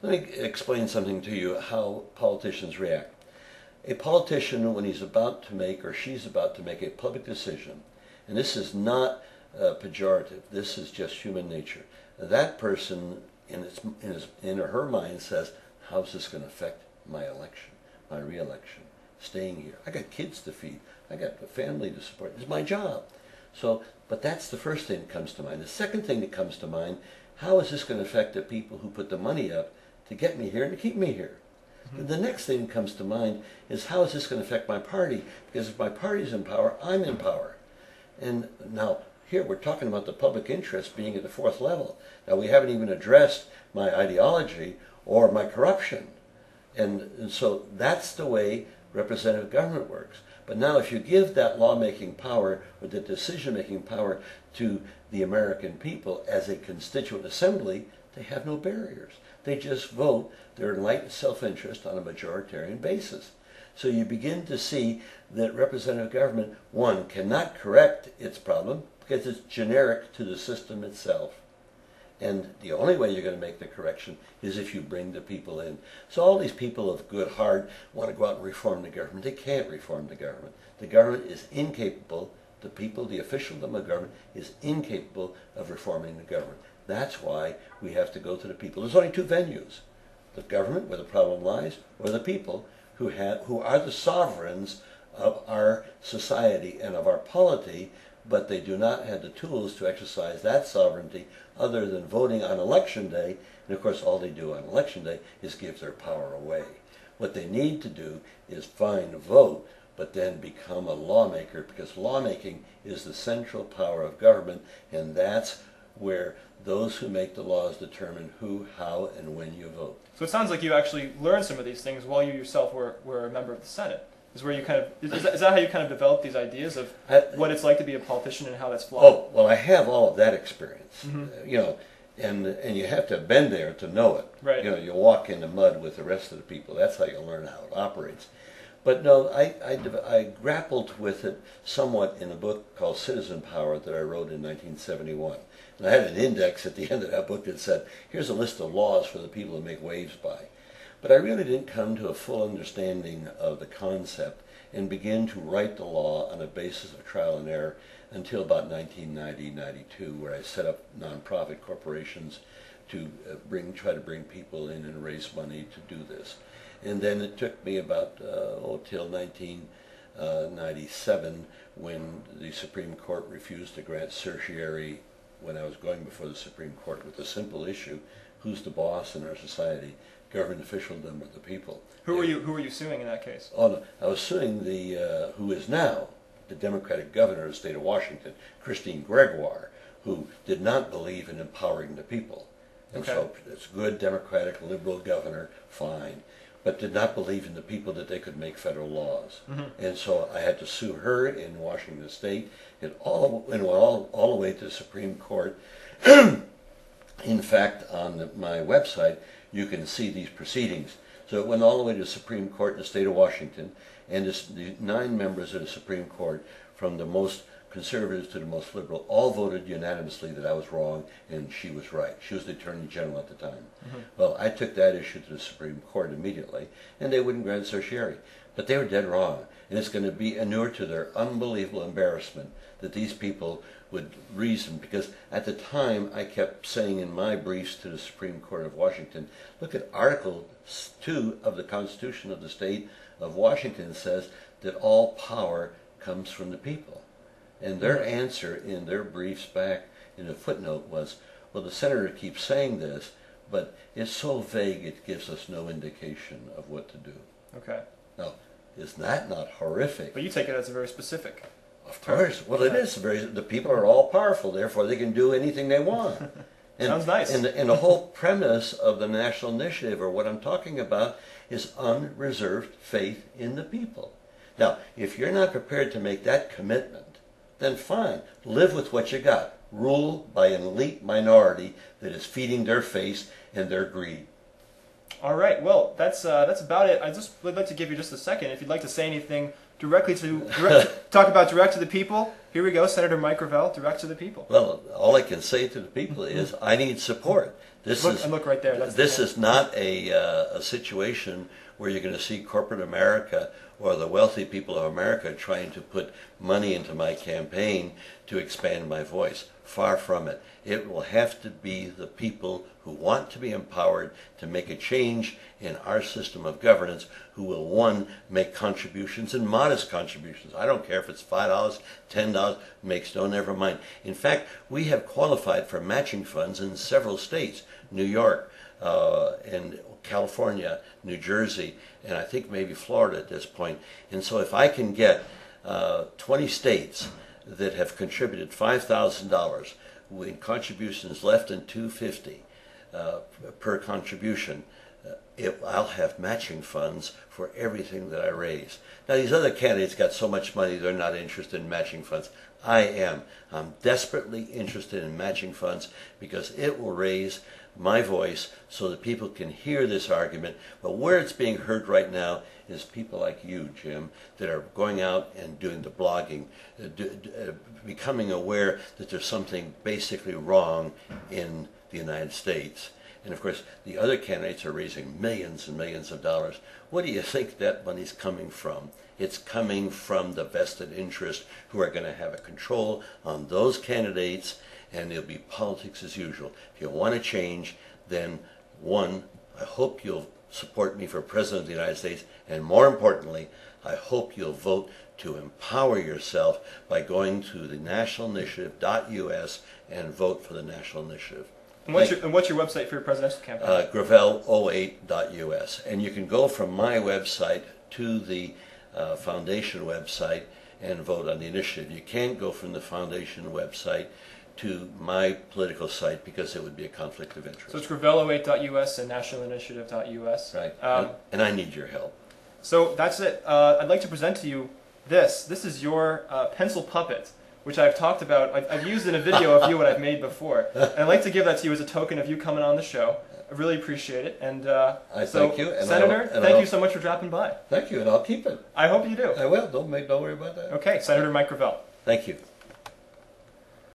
Let me explain something to you how politicians react. A politician, when he's about to make or she's about to make a public decision, and this is not pejorative, this is just human nature. That person in or her mind says, how's this going to affect my election, my re-election, staying here? I got kids to feed. I got a family to support. It's my job. So, but that's the first thing that comes to mind. The second thing that comes to mind, how is this going to affect the people who put the money up to get me here and to keep me here? Mm-hmm. The next thing that comes to mind is, how is this going to affect my party? Because if my party's in power, I'm in power. And now, here we're talking about the public interest being at the fourth level. Now, we haven't even addressed my ideology or my corruption. And so that's the way representative government works. But now if you give that lawmaking power or the decision-making power to the American people as a constituent assembly, they have no barriers. They just vote their enlightened self-interest on a majoritarian basis. So you begin to see that representative government, one, cannot correct its problem because it's generic to the system itself. And the only way you're going to make the correction is if you bring the people in. So all these people of good heart want to go out and reform the government. They can't reform the government. The government is incapable, the people, the officialdom of government is incapable of reforming the government. That's why we have to go to the people. There's only two venues: the government, where the problem lies, or the people, who are the sovereigns of our society and of our polity, but they do not have the tools to exercise that sovereignty other than voting on election day. And of course, all they do on election day is give their power away. What they need to do is fine, vote, but then become a lawmaker, because lawmaking is the central power of government, and that's where those who make the laws determine who, how, and when you vote. So it sounds like you actually learned some of these things while you yourself were a member of the Senate. Is where you kind of is that how you kind of developed these ideas of what it's like to be a politician and how that's flawed? Oh, well, I have all of that experience. Mm-hmm. You know, and you have to have been there to know it. Right. You know, you walk in the mud with the rest of the people. That's how you learn how it operates. But no, I grappled with it somewhat in a book called Citizen Power that I wrote in 1971. And I had an index at the end of that book that said, here's a list of laws for the people to make waves by. But I really didn't come to a full understanding of the concept and begin to write the law on a basis of trial and error until about 1990-92, where I set up nonprofit corporations to try to bring people in and raise money to do this. And then it took me about till 1997, when the Supreme Court refused to grant certiorari when I was going before the Supreme Court with a simple issue: who's the boss in our society, government officialdom or the people? Who were you suing in that case? Oh no, I was suing the who is now the Democratic governor of the state of Washington, Christine Gregoire, who did not believe in empowering the people. And okay. So it's a good Democratic liberal governor, fine, but did not believe in the people that they could make federal laws. Mm-hmm. And so I had to sue her in Washington State, and all the way to the Supreme Court. In fact, on my website, you can see these proceedings. So it went all the way to the Supreme Court in the state of Washington, and the 9 members of the Supreme Court, from the most conservatives to the most liberal, all voted unanimously that I was wrong and she was right. She was the Attorney General at the time. Mm-hmm. Well, I took that issue to the Supreme Court immediately, and they wouldn't grant certiorari. But they were dead wrong, and it's going to be inured to their unbelievable embarrassment that these people would reason, because at the time I kept saying in my briefs to the Supreme Court of Washington, look at Article 2 of the Constitution of the state of Washington says that all power comes from the people. And their answer in their briefs back in the footnote was, well, the senator keeps saying this, but it's so vague it gives us no indication of what to do. Okay. Now, is that not horrific? But you take it as a very specific. Of course. Well, it is the people are all powerful, therefore they can do anything they want. And, sounds nice. And the whole premise of the National Initiative, or what I'm talking about, is unreserved faith in the people. Now, if you're not prepared to make that commitment, then fine, live with what you got. Rule by an elite minority that is feeding their face and their greed. All right, well, that's about it. I just would like to give you just a second. If you'd like to say anything directly talk about direct to the people, here we go, Senator Mike Gravel, direct to the people. Well, all I can say to the people is I need support. Look right there. That's this is not a situation where you're going to see corporate America or the wealthy people of America trying to put money into my campaign to expand my voice. Far from it. It will have to be the people who want to be empowered to make a change in our system of governance who will, one, make contributions, and modest contributions. I don't care if it's $5, $10, makes no never mind. In fact, we have qualified for matching funds in several states, New York, and California, New Jersey, and I think maybe Florida at this point. And so if I can get 20 states that have contributed $5,000 with contributions less than $250 per contribution, I'll have matching funds for everything that I raise. Now, these other candidates got so much money they're not interested in matching funds. I am. I'm desperately interested in matching funds because it will raise my voice so that people can hear this argument. But where it's being heard right now is people like you, Jim, that are going out and doing the blogging, becoming aware that there's something basically wrong in the United States. And of course, the other candidates are raising millions and millions of dollars. What do you think that money's coming from? It's coming from the vested interest who are going to have a control on those candidates, and it'll be politics as usual. If you want to change, then one, I hope you'll support me for President of the United States, and more importantly, I hope you'll vote to empower yourself by going to the nationalinitiative.us and vote for the National Initiative. And what's your website for your presidential campaign? Gravel08.us. And you can go from my website to the foundation website and vote on the initiative. You can't go from the foundation website to my political site because it would be a conflict of interest. So it's gravel08.us and nationalinitiative.us. Right. And I need your help. So that's it. I'd like to present to you this. This is your pencil puppet, which I've talked about. I've used in a video of you what I've made before. And I'd like to give that to you as a token of you coming on the show. I really appreciate it. And I thank you. And Senator, thank you so much for dropping by. Thank you, and I'll keep it. I hope you do. I will. Don't worry about that. Okay, Senator Mike Gravel. Thank you.